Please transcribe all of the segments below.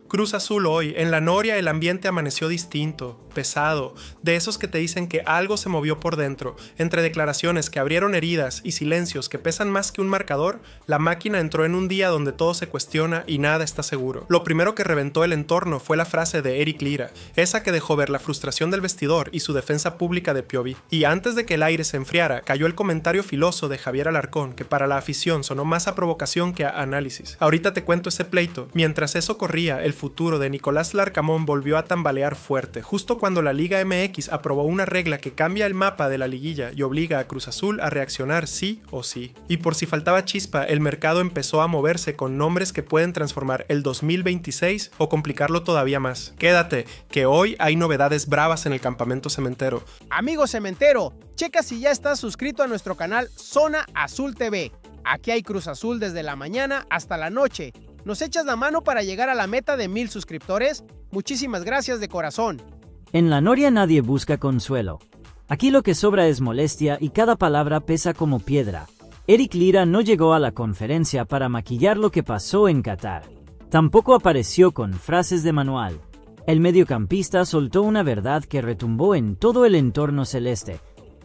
Cruz Azul hoy, en la Noria el ambiente amaneció distinto, pesado, de esos que te dicen que algo se movió por dentro. Entre declaraciones que abrieron heridas y silencios que pesan más que un marcador, la máquina entró en un día donde todo se cuestiona y nada está seguro. Lo primero que reventó el entorno fue la frase de Eric Lira, esa que dejó ver la frustración del vestidor y su defensa pública de Piovi. Y antes de que el aire se enfriara, cayó el comentario filoso de Javier Alarcón, que para la afición sonó más a provocación que a análisis. Ahorita te cuento ese pleito. Mientras eso corría, el futuro de Nicolás Larcamón volvió a tambalear fuerte, justo cuando la Liga MX aprobó una regla que cambia el mapa de la liguilla y obliga a Cruz Azul a reaccionar sí o sí. Y por si faltaba chispa, el mercado empezó a moverse con nombres que pueden transformar el 2026 o complicarlo todavía más. Quédate, que hoy hay novedades bravas en el campamento cementero. Amigo cementero, checa si ya estás suscrito a nuestro canal Zona Azul TV. Aquí hay Cruz Azul desde la mañana hasta la noche. ¿Nos echas la mano para llegar a la meta de 1000 suscriptores? Muchísimas gracias de corazón. En la Noria nadie busca consuelo. Aquí lo que sobra es molestia y cada palabra pesa como piedra. Eric Lira no llegó a la conferencia para maquillar lo que pasó en Qatar. Tampoco apareció con frases de manual. El mediocampista soltó una verdad que retumbó en todo el entorno celeste.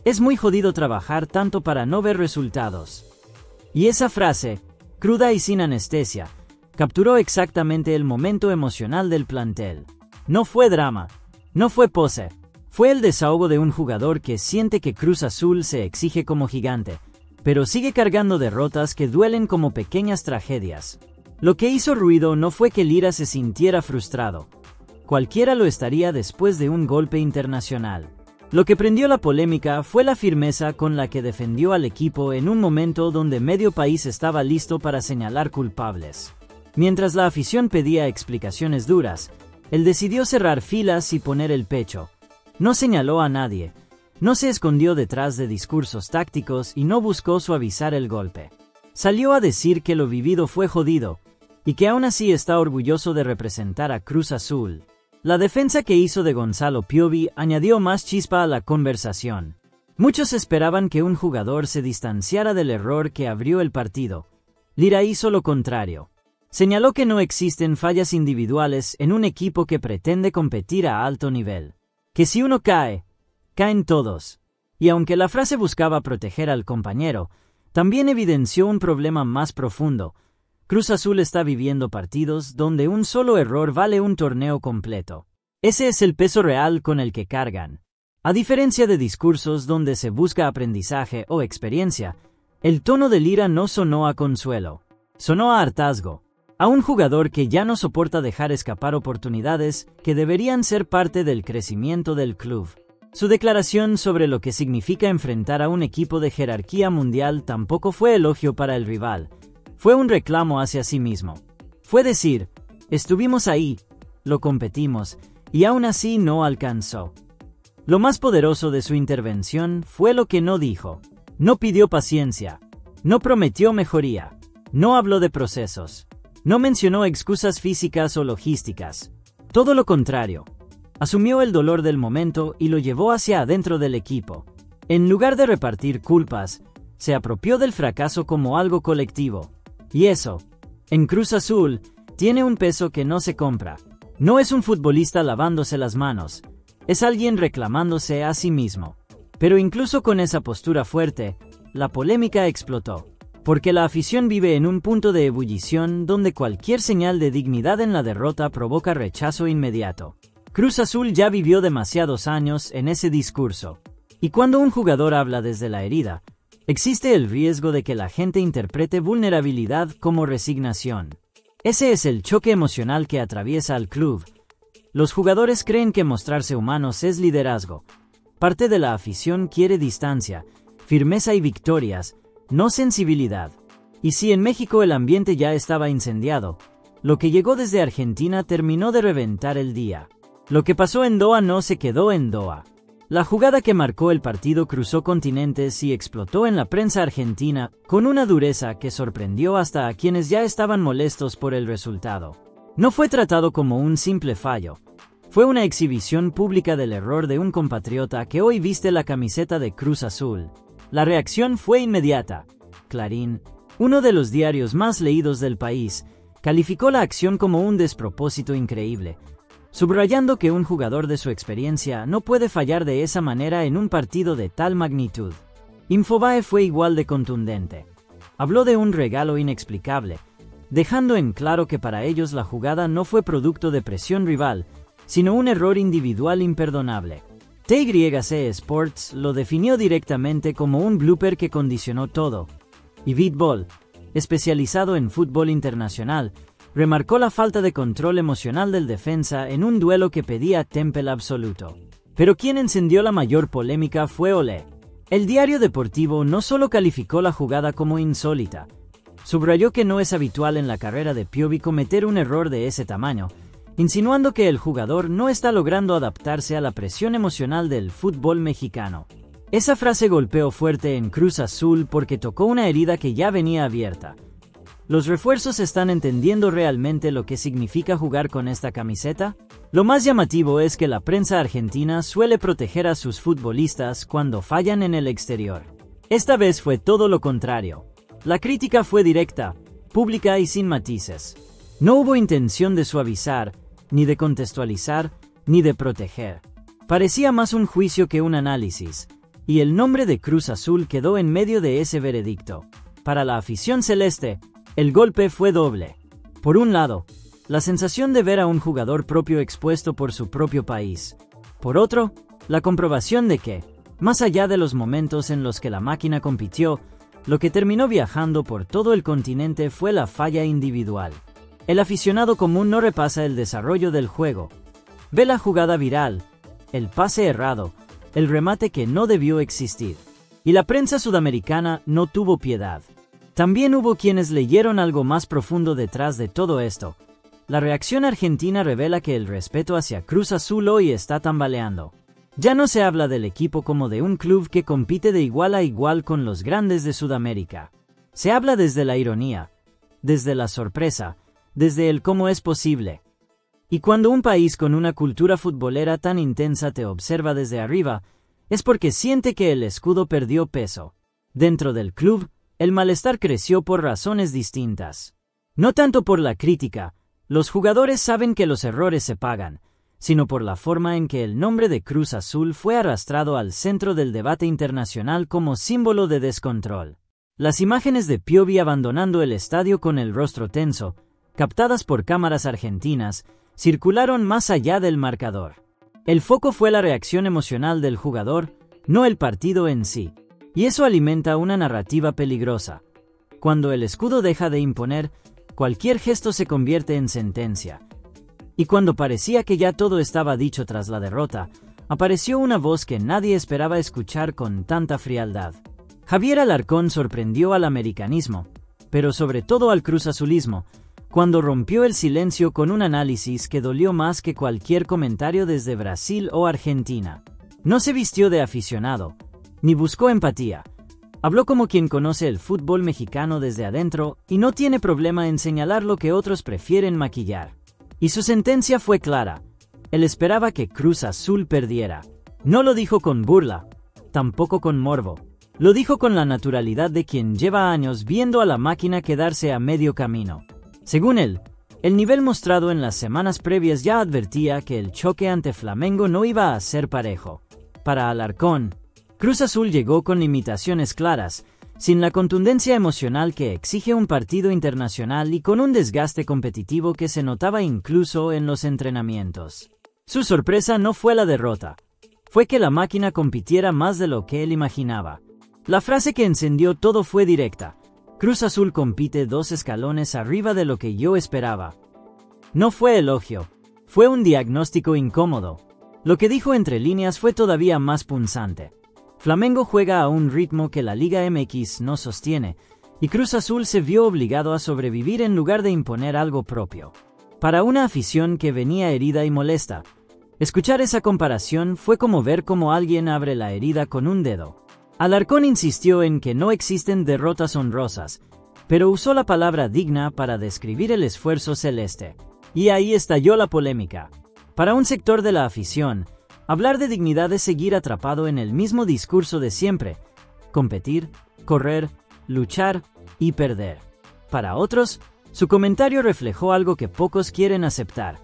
Es muy jodido trabajar tanto para no ver resultados. Y esa frase, cruda y sin anestesia, capturó exactamente el momento emocional del plantel. No fue drama, no fue pose, fue el desahogo de un jugador que siente que Cruz Azul se exige como gigante, pero sigue cargando derrotas que duelen como pequeñas tragedias. Lo que hizo ruido no fue que Lira se sintiera frustrado. Cualquiera lo estaría después de un golpe internacional. Lo que prendió la polémica fue la firmeza con la que defendió al equipo en un momento donde medio país estaba listo para señalar culpables. Mientras la afición pedía explicaciones duras, él decidió cerrar filas y poner el pecho. No señaló a nadie, no se escondió detrás de discursos tácticos y no buscó suavizar el golpe. Salió a decir que lo vivido fue jodido, y que aún así está orgulloso de representar a Cruz Azul. La defensa que hizo de Gonzalo Piovi añadió más chispa a la conversación. Muchos esperaban que un jugador se distanciara del error que abrió el partido. Lira hizo lo contrario. Señaló que no existen fallas individuales en un equipo que pretende competir a alto nivel. Que si uno cae, caen todos. Y aunque la frase buscaba proteger al compañero, también evidenció un problema más profundo. Cruz Azul está viviendo partidos donde un solo error vale un torneo completo. Ese es el peso real con el que cargan. A diferencia de discursos donde se busca aprendizaje o experiencia, el tono de Lira no sonó a consuelo. Sonó a hartazgo. A un jugador que ya no soporta dejar escapar oportunidades que deberían ser parte del crecimiento del club. Su declaración sobre lo que significa enfrentar a un equipo de jerarquía mundial tampoco fue elogio para el rival. Fue un reclamo hacia sí mismo. Fue decir, estuvimos ahí, lo competimos, y aún así no alcanzó. Lo más poderoso de su intervención fue lo que no dijo. No pidió paciencia. No prometió mejoría. No habló de procesos. No mencionó excusas físicas o logísticas. Todo lo contrario. Asumió el dolor del momento y lo llevó hacia adentro del equipo. En lugar de repartir culpas, se apropió del fracaso como algo colectivo. Y eso, en Cruz Azul, tiene un peso que no se compra. No es un futbolista lavándose las manos, es alguien reclamándose a sí mismo. Pero incluso con esa postura fuerte, la polémica explotó. Porque la afición vive en un punto de ebullición donde cualquier señal de dignidad en la derrota provoca rechazo inmediato. Cruz Azul ya vivió demasiados años en ese discurso. Y cuando un jugador habla desde la herida, existe el riesgo de que la gente interprete vulnerabilidad como resignación. Ese es el choque emocional que atraviesa al club. Los jugadores creen que mostrarse humanos es liderazgo. Parte de la afición quiere distancia, firmeza y victorias, no sensibilidad. Y si en México el ambiente ya estaba incendiado, lo que llegó desde Argentina terminó de reventar el día. Lo que pasó en Doha no se quedó en Doha. La jugada que marcó el partido cruzó continentes y explotó en la prensa argentina con una dureza que sorprendió hasta a quienes ya estaban molestos por el resultado. No fue tratado como un simple fallo. Fue una exhibición pública del error de un compatriota que hoy viste la camiseta de Cruz Azul. La reacción fue inmediata. Clarín, uno de los diarios más leídos del país, calificó la acción como un despropósito increíble, subrayando que un jugador de su experiencia no puede fallar de esa manera en un partido de tal magnitud. Infobae fue igual de contundente. Habló de un regalo inexplicable, dejando en claro que para ellos la jugada no fue producto de presión rival, sino un error individual imperdonable. TYC Sports lo definió directamente como un blooper que condicionó todo, y Beatball, especializado en fútbol internacional, remarcó la falta de control emocional del defensa en un duelo que pedía temple absoluto. Pero quien encendió la mayor polémica fue Olé. El diario deportivo no solo calificó la jugada como insólita, subrayó que no es habitual en la carrera de Piovi cometer un error de ese tamaño, insinuando que el jugador no está logrando adaptarse a la presión emocional del fútbol mexicano. Esa frase golpeó fuerte en Cruz Azul porque tocó una herida que ya venía abierta. ¿Los refuerzos están entendiendo realmente lo que significa jugar con esta camiseta? Lo más llamativo es que la prensa argentina suele proteger a sus futbolistas cuando fallan en el exterior. Esta vez fue todo lo contrario. La crítica fue directa, pública y sin matices. No hubo intención de suavizar, ni de contextualizar, ni de proteger. Parecía más un juicio que un análisis, y el nombre de Cruz Azul quedó en medio de ese veredicto. Para la afición celeste, el golpe fue doble. Por un lado, la sensación de ver a un jugador propio expuesto por su propio país. Por otro, la comprobación de que, más allá de los momentos en los que la máquina compitió, lo que terminó viajando por todo el continente fue la falla individual. El aficionado común no repasa el desarrollo del juego. Ve la jugada viral, el pase errado, el remate que no debió existir. Y la prensa sudamericana no tuvo piedad. También hubo quienes leyeron algo más profundo detrás de todo esto. La reacción argentina revela que el respeto hacia Cruz Azul hoy está tambaleando. Ya no se habla del equipo como de un club que compite de igual a igual con los grandes de Sudamérica. Se habla desde la ironía, desde la sorpresa, desde el cómo es posible. Y cuando un país con una cultura futbolera tan intensa te observa desde arriba, es porque siente que el escudo perdió peso. Dentro del club, el malestar creció por razones distintas. No tanto por la crítica, los jugadores saben que los errores se pagan, sino por la forma en que el nombre de Cruz Azul fue arrastrado al centro del debate internacional como símbolo de descontrol. Las imágenes de Piovi abandonando el estadio con el rostro tenso, captadas por cámaras argentinas, circularon más allá del marcador. El foco fue la reacción emocional del jugador, no el partido en sí. Y eso alimenta una narrativa peligrosa. Cuando el escudo deja de imponer, cualquier gesto se convierte en sentencia. Y cuando parecía que ya todo estaba dicho tras la derrota, apareció una voz que nadie esperaba escuchar con tanta frialdad. Javier Alarcón sorprendió al americanismo, pero sobre todo al cruzazulismo, cuando rompió el silencio con un análisis que dolió más que cualquier comentario desde Brasil o Argentina. No se vistió de aficionado, ni buscó empatía. Habló como quien conoce el fútbol mexicano desde adentro y no tiene problema en señalar lo que otros prefieren maquillar. Y su sentencia fue clara. Él esperaba que Cruz Azul perdiera. No lo dijo con burla, tampoco con morbo. Lo dijo con la naturalidad de quien lleva años viendo a la máquina quedarse a medio camino. Según él, el nivel mostrado en las semanas previas ya advertía que el choque ante Flamengo no iba a ser parejo. Para Alarcón, Cruz Azul llegó con limitaciones claras, sin la contundencia emocional que exige un partido internacional y con un desgaste competitivo que se notaba incluso en los entrenamientos. Su sorpresa no fue la derrota, fue que la máquina compitiera más de lo que él imaginaba. La frase que encendió todo fue directa: Cruz Azul compite 2 escalones arriba de lo que yo esperaba. No fue elogio, fue un diagnóstico incómodo. Lo que dijo entre líneas fue todavía más punzante. Flamengo juega a un ritmo que la Liga MX no sostiene, y Cruz Azul se vio obligado a sobrevivir en lugar de imponer algo propio. Para una afición que venía herida y molesta, escuchar esa comparación fue como ver cómo alguien abre la herida con un dedo. Alarcón insistió en que no existen derrotas honrosas, pero usó la palabra digna para describir el esfuerzo celeste. Y ahí estalló la polémica. Para un sector de la afición, hablar de dignidad es seguir atrapado en el mismo discurso de siempre: competir, correr, luchar y perder. Para otros, Su comentario reflejó algo que pocos quieren aceptar.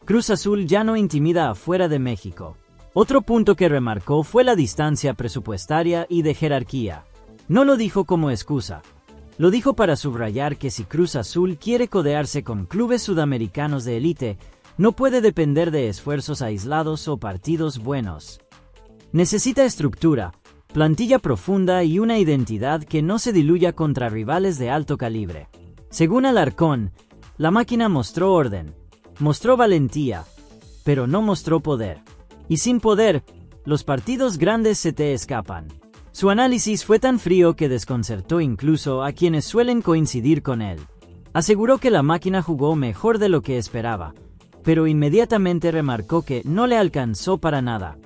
Cruz Azul ya no intimida afuera de México. Otro punto que remarcó fue la distancia presupuestaria y de jerarquía. No lo dijo como excusa. Lo dijo para subrayar que si Cruz Azul quiere codearse con clubes sudamericanos de élite, no puede depender de esfuerzos aislados o partidos buenos. Necesita estructura, plantilla profunda y una identidad que no se diluya contra rivales de alto calibre. Según Alarcón, la máquina mostró orden, mostró valentía, pero no mostró poder. Y sin poder, los partidos grandes se te escapan. Su análisis fue tan frío que desconcertó incluso a quienes suelen coincidir con él. Aseguró que la máquina jugó mejor de lo que esperaba, pero inmediatamente remarcó que no le alcanzó para nada.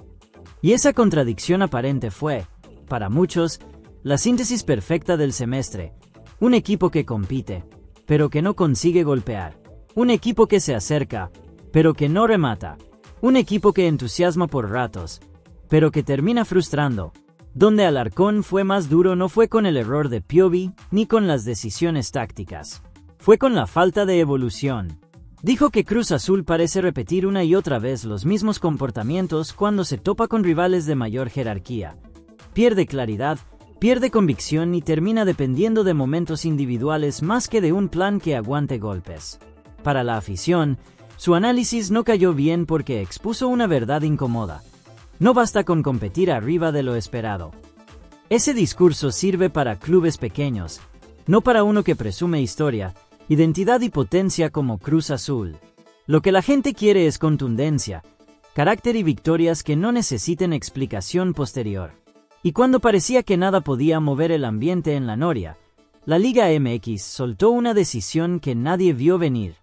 Y esa contradicción aparente fue, para muchos, la síntesis perfecta del semestre. Un equipo que compite, pero que no consigue golpear. Un equipo que se acerca, pero que no remata. Un equipo que entusiasma por ratos, pero que termina frustrando. Donde Alarcón fue más duro no fue con el error de Piovi, ni con las decisiones tácticas. Fue con la falta de evolución. Dijo que Cruz Azul parece repetir una y otra vez los mismos comportamientos cuando se topa con rivales de mayor jerarquía. Pierde claridad, pierde convicción y termina dependiendo de momentos individuales más que de un plan que aguante golpes. Para la afición, su análisis no cayó bien porque expuso una verdad incómoda. No basta con competir arriba de lo esperado. Ese discurso sirve para clubes pequeños, no para uno que presume historia, identidad y potencia como Cruz Azul. Lo que la gente quiere es contundencia, carácter y victorias que no necesiten explicación posterior. Y cuando parecía que nada podía mover el ambiente en la Noria, la Liga MX soltó una decisión que nadie vio venir.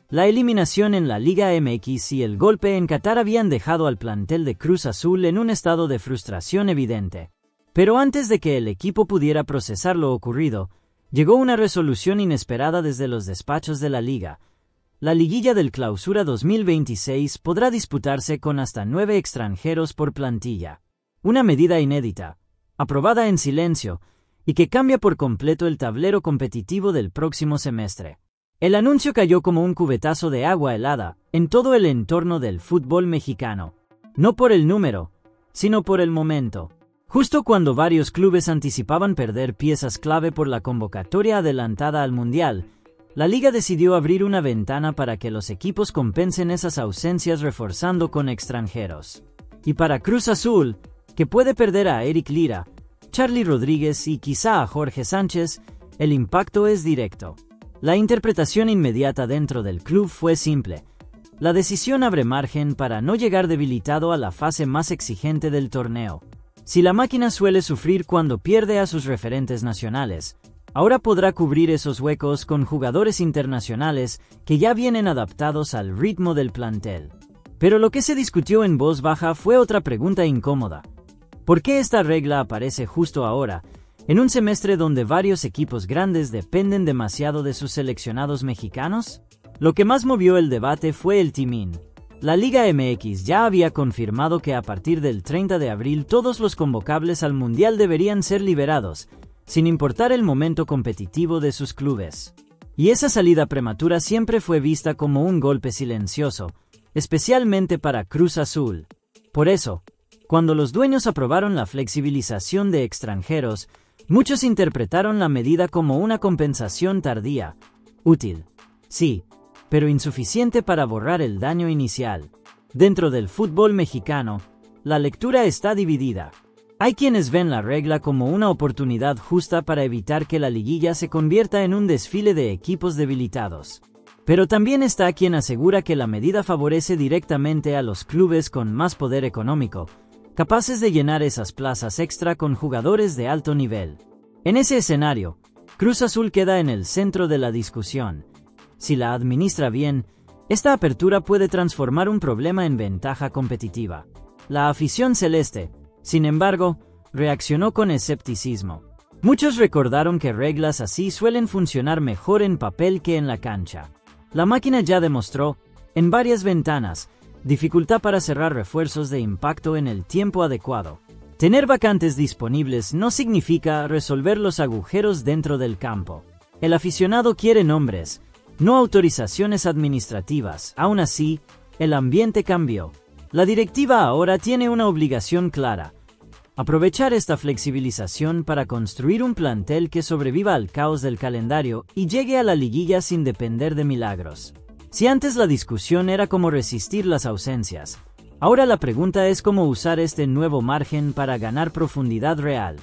La eliminación en la Liga MX y el golpe en Qatar habían dejado al plantel de Cruz Azul en un estado de frustración evidente. Pero antes de que el equipo pudiera procesar lo ocurrido, llegó una resolución inesperada desde los despachos de la liga. La liguilla del Clausura 2026 podrá disputarse con hasta 9 extranjeros por plantilla. Una medida inédita, aprobada en silencio, y que cambia por completo el tablero competitivo del próximo semestre. El anuncio cayó como un cubetazo de agua helada en todo el entorno del fútbol mexicano. No por el número, sino por el momento. Justo cuando varios clubes anticipaban perder piezas clave por la convocatoria adelantada al Mundial, la liga decidió abrir una ventana para que los equipos compensen esas ausencias reforzando con extranjeros. Y para Cruz Azul, que puede perder a Eric Lira, Charly Rodríguez y quizá a Jorge Sánchez, el impacto es directo. La interpretación inmediata dentro del club fue simple. La decisión abre margen para no llegar debilitado a la fase más exigente del torneo. Si la máquina suele sufrir cuando pierde a sus referentes nacionales, ahora podrá cubrir esos huecos con jugadores internacionales que ya vienen adaptados al ritmo del plantel. Pero lo que se discutió en voz baja fue otra pregunta incómoda. ¿Por qué esta regla aparece justo ahora, en un semestre donde varios equipos grandes dependen demasiado de sus seleccionados mexicanos? Lo que más movió el debate fue el timing. La Liga MX ya había confirmado que a partir del 30 de abril todos los convocables al Mundial deberían ser liberados, sin importar el momento competitivo de sus clubes. Y esa salida prematura siempre fue vista como un golpe silencioso, especialmente para Cruz Azul. Por eso, cuando los dueños aprobaron la flexibilización de extranjeros, muchos interpretaron la medida como una compensación tardía, útil, sí, pero insuficiente para borrar el daño inicial. Dentro del fútbol mexicano, la lectura está dividida. Hay quienes ven la regla como una oportunidad justa para evitar que la liguilla se convierta en un desfile de equipos debilitados. Pero también está quien asegura que la medida favorece directamente a los clubes con más poder económico, capaces de llenar esas plazas extra con jugadores de alto nivel. En ese escenario, Cruz Azul queda en el centro de la discusión. Si la administra bien, esta apertura puede transformar un problema en ventaja competitiva. La afición celeste, sin embargo, reaccionó con escepticismo. Muchos recordaron que reglas así suelen funcionar mejor en papel que en la cancha. La máquina ya demostró, en varias ventanas, dificultad para cerrar refuerzos de impacto en el tiempo adecuado. Tener vacantes disponibles no significa resolver los agujeros dentro del campo. El aficionado quiere nombres, no autorizaciones administrativas. Aún así, el ambiente cambió. La directiva ahora tiene una obligación clara: aprovechar esta flexibilización para construir un plantel que sobreviva al caos del calendario y llegue a la liguilla sin depender de milagros. Si antes la discusión era cómo resistir las ausencias, ahora la pregunta es cómo usar este nuevo margen para ganar profundidad real.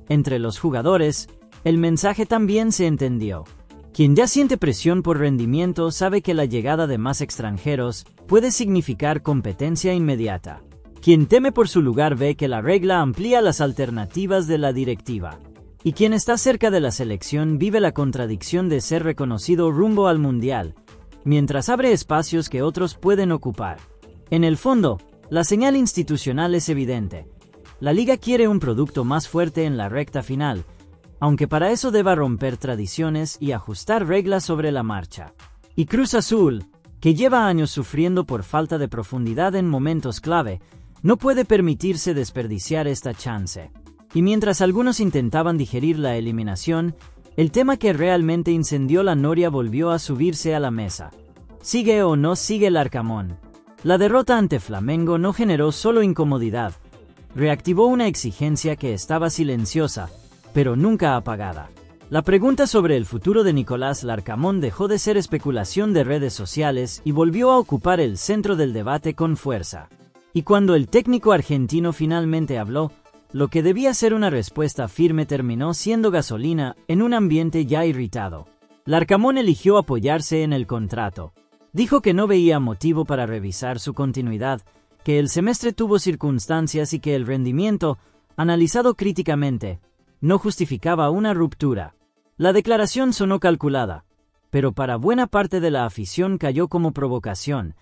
Entre los jugadores, el mensaje también se entendió. Quien ya siente presión por rendimiento sabe que la llegada de más extranjeros puede significar competencia inmediata. Quien teme por su lugar ve que la regla amplía las alternativas de la directiva. Y quien está cerca de la selección vive la contradicción de ser reconocido rumbo al mundial, mientras abre espacios que otros pueden ocupar. En el fondo, la señal institucional es evidente. La liga quiere un producto más fuerte en la recta final, aunque para eso deba romper tradiciones y ajustar reglas sobre la marcha. Y Cruz Azul, que lleva años sufriendo por falta de profundidad en momentos clave, no puede permitirse desperdiciar esta chance. Y mientras algunos intentaban digerir la eliminación, el tema que realmente incendió la noria volvió a subirse a la mesa. ¿Sigue o no sigue el Arcamón? La derrota ante Flamengo no generó solo incomodidad, reactivó una exigencia que estaba silenciosa, pero nunca apagada. La pregunta sobre el futuro de Nicolás Larcamón dejó de ser especulación de redes sociales y volvió a ocupar el centro del debate con fuerza. Y cuando el técnico argentino finalmente habló, lo que debía ser una respuesta firme terminó siendo gasolina en un ambiente ya irritado. Larcamón eligió apoyarse en el contrato. Dijo que no veía motivo para revisar su continuidad, que el semestre tuvo circunstancias y que el rendimiento, analizado críticamente, no justificaba una ruptura. La declaración sonó calculada, pero para buena parte de la afición cayó como provocación.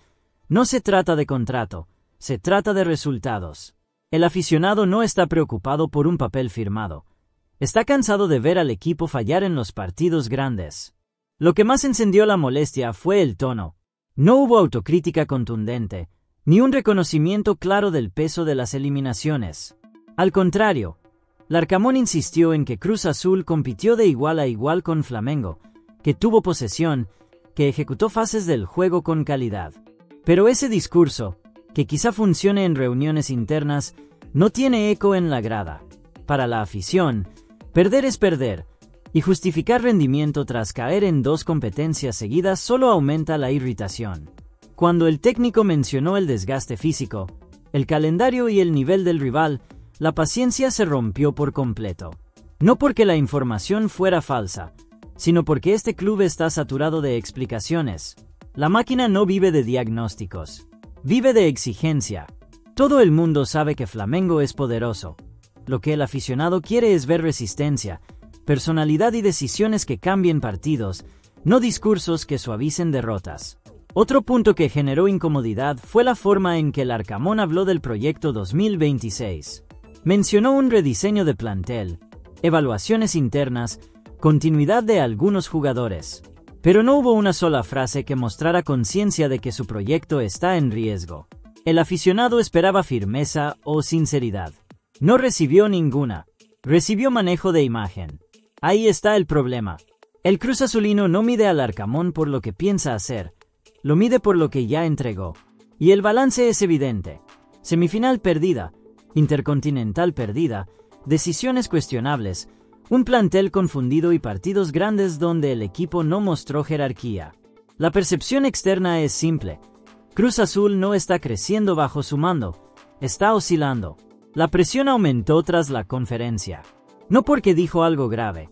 No se trata de contrato, se trata de resultados. El aficionado no está preocupado por un papel firmado. Está cansado de ver al equipo fallar en los partidos grandes. Lo que más encendió la molestia fue el tono. No hubo autocrítica contundente, ni un reconocimiento claro del peso de las eliminaciones. Al contrario, Larcamón insistió en que Cruz Azul compitió de igual a igual con Flamengo, que tuvo posesión, que ejecutó fases del juego con calidad. Pero ese discurso, que quizá funcione en reuniones internas, no tiene eco en la grada. Para la afición, perder es perder, y justificar rendimiento tras caer en 2 competencias seguidas solo aumenta la irritación. Cuando el técnico mencionó el desgaste físico, el calendario y el nivel del rival, la paciencia se rompió por completo. No porque la información fuera falsa, sino porque este club está saturado de explicaciones. La máquina no vive de diagnósticos, vive de exigencia. Todo el mundo sabe que Flamengo es poderoso. Lo que el aficionado quiere es ver resistencia, personalidad y decisiones que cambien partidos, no discursos que suavicen derrotas. Otro punto que generó incomodidad fue la forma en que Larcamón habló del proyecto 2026. Mencionó un rediseño de plantel, evaluaciones internas, continuidad de algunos jugadores. Pero no hubo una sola frase que mostrara conciencia de que su proyecto está en riesgo. El aficionado esperaba firmeza o sinceridad. No recibió ninguna. Recibió manejo de imagen. Ahí está el problema. El Cruz Azulino no mide al Arcamón por lo que piensa hacer, lo mide por lo que ya entregó. Y el balance es evidente. Semifinal perdida, Intercontinental perdida, decisiones cuestionables, un plantel confundido y partidos grandes donde el equipo no mostró jerarquía. La percepción externa es simple. Cruz Azul no está creciendo bajo su mando, está oscilando. La presión aumentó tras la conferencia. No porque dijo algo grave,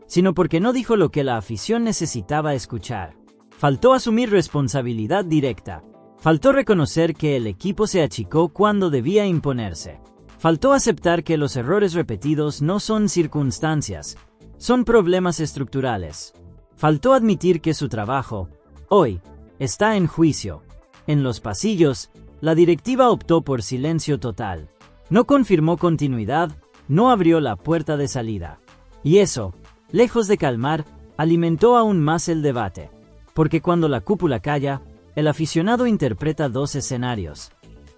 sino porque no dijo lo que la afición necesitaba escuchar. Faltó asumir responsabilidad directa. Faltó reconocer que el equipo se achicó cuando debía imponerse. Faltó aceptar que los errores repetidos no son circunstancias, son problemas estructurales. Faltó admitir que su trabajo, hoy, está en juicio. En los pasillos, la directiva optó por silencio total. No confirmó continuidad, no abrió la puerta de salida. Y eso, lejos de calmar, alimentó aún más el debate. Porque cuando la cúpula calla, el aficionado interpreta 2 escenarios.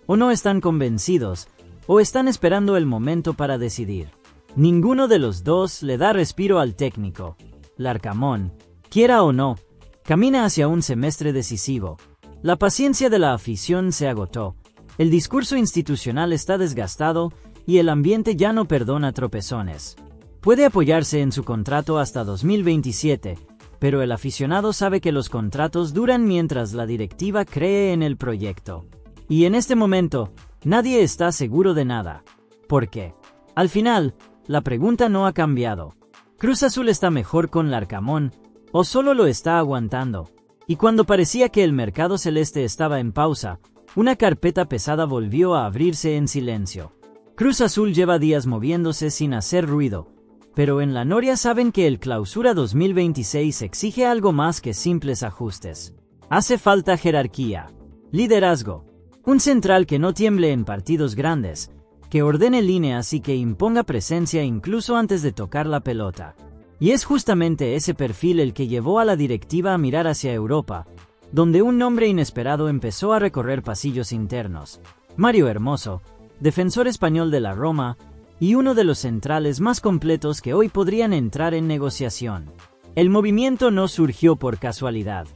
O no están convencidos, o están esperando el momento para decidir. Ninguno de los dos le da respiro al técnico. Larcamón, quiera o no, camina hacia un semestre decisivo. La paciencia de la afición se agotó, el discurso institucional está desgastado y el ambiente ya no perdona tropezones. Puede apoyarse en su contrato hasta 2027, pero el aficionado sabe que los contratos duran mientras la directiva cree en el proyecto. Y en este momento, nadie está seguro de nada. ¿Por qué? Al final, la pregunta no ha cambiado. ¿Cruz Azul está mejor con Larcamón o solo lo está aguantando? Y cuando parecía que el mercado celeste estaba en pausa, una carpeta pesada volvió a abrirse en silencio. Cruz Azul lleva días moviéndose sin hacer ruido, pero en la Noria saben que el Clausura 2026 exige algo más que simples ajustes. Hace falta jerarquía, liderazgo, un central que no tiemble en partidos grandes, que ordene líneas y que imponga presencia incluso antes de tocar la pelota. Y es justamente ese perfil el que llevó a la directiva a mirar hacia Europa, donde un nombre inesperado empezó a recorrer pasillos internos. Mario Hermoso, defensor español de la Roma, y uno de los centrales más completos que hoy podrían entrar en negociación. El movimiento no surgió por casualidad.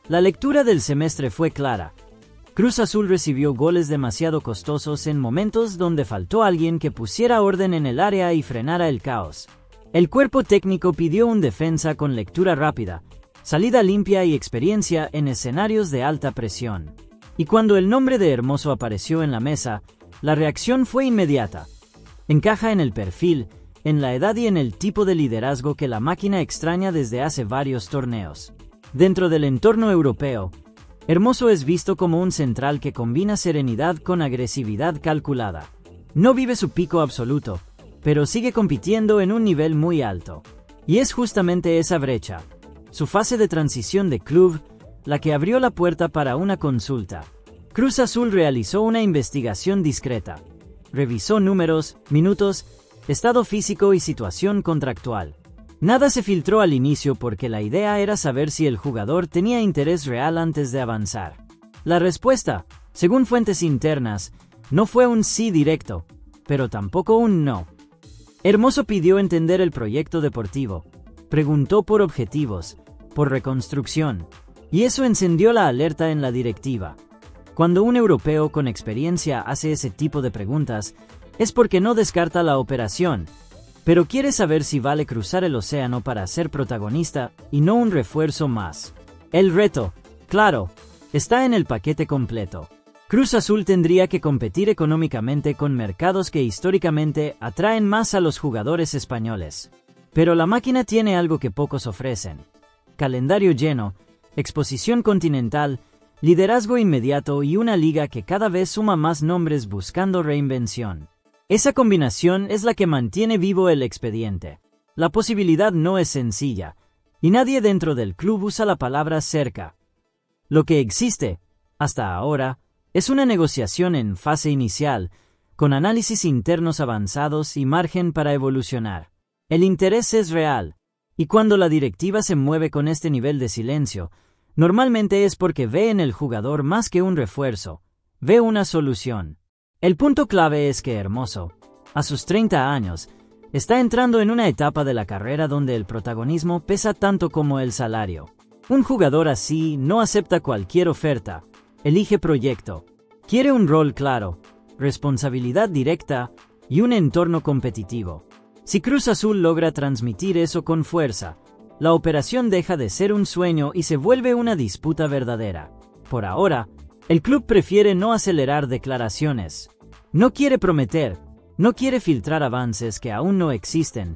La lectura del semestre fue clara. Cruz Azul recibió goles demasiado costosos en momentos donde faltó alguien que pusiera orden en el área y frenara el caos. El cuerpo técnico pidió un defensa con lectura rápida, salida limpia y experiencia en escenarios de alta presión. Y cuando el nombre de Hermoso apareció en la mesa, la reacción fue inmediata. Encaja en el perfil, en la edad y en el tipo de liderazgo que la máquina extraña desde hace varios torneos. Dentro del entorno europeo, Hermoso es visto como un central que combina serenidad con agresividad calculada. No vive su pico absoluto, pero sigue compitiendo en un nivel muy alto. Y es justamente esa brecha, su fase de transición de club, la que abrió la puerta para una consulta. Cruz Azul realizó una investigación discreta. Revisó números, minutos, estado físico y situación contractual. Nada se filtró al inicio porque la idea era saber si el jugador tenía interés real antes de avanzar. La respuesta, según fuentes internas, no fue un sí directo, pero tampoco un no. Hermoso pidió entender el proyecto deportivo, preguntó por objetivos, por reconstrucción, y eso encendió la alerta en la directiva. Cuando un europeo con experiencia hace ese tipo de preguntas, es porque no descarta la operación, pero quiere saber si vale cruzar el océano para ser protagonista y no un refuerzo más. El reto, claro, está en el paquete completo. Cruz Azul tendría que competir económicamente con mercados que históricamente atraen más a los jugadores españoles. Pero la máquina tiene algo que pocos ofrecen: calendario lleno, exposición continental, liderazgo inmediato y una liga que cada vez suma más nombres buscando reinvención. Esa combinación es la que mantiene vivo el expediente. La posibilidad no es sencilla, y nadie dentro del club usa la palabra cerca. Lo que existe, hasta ahora, es una negociación en fase inicial, con análisis internos avanzados y margen para evolucionar. El interés es real, y cuando la directiva se mueve con este nivel de silencio, normalmente es porque ve en el jugador más que un refuerzo, ve una solución. El punto clave es que Hermoso, a sus 30 años, está entrando en una etapa de la carrera donde el protagonismo pesa tanto como el salario. Un jugador así no acepta cualquier oferta, elige proyecto, quiere un rol claro, responsabilidad directa y un entorno competitivo. Si Cruz Azul logra transmitir eso con fuerza, la operación deja de ser un sueño y se vuelve una disputa verdadera. Por ahora, el club prefiere no acelerar declaraciones. No quiere prometer, no quiere filtrar avances que aún no existen,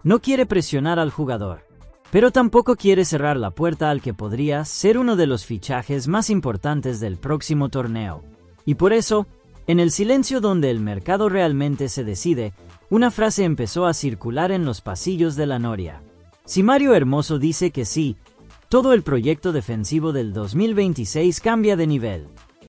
no quiere presionar al jugador. Pero tampoco quiere cerrar la puerta al que podría ser uno de los fichajes más importantes del próximo torneo. Y por eso, en el silencio donde el mercado realmente se decide, una frase empezó a circular en los pasillos de la Noria. Si Mario Hermoso dice que sí, todo el proyecto defensivo del 2026 cambia de nivel.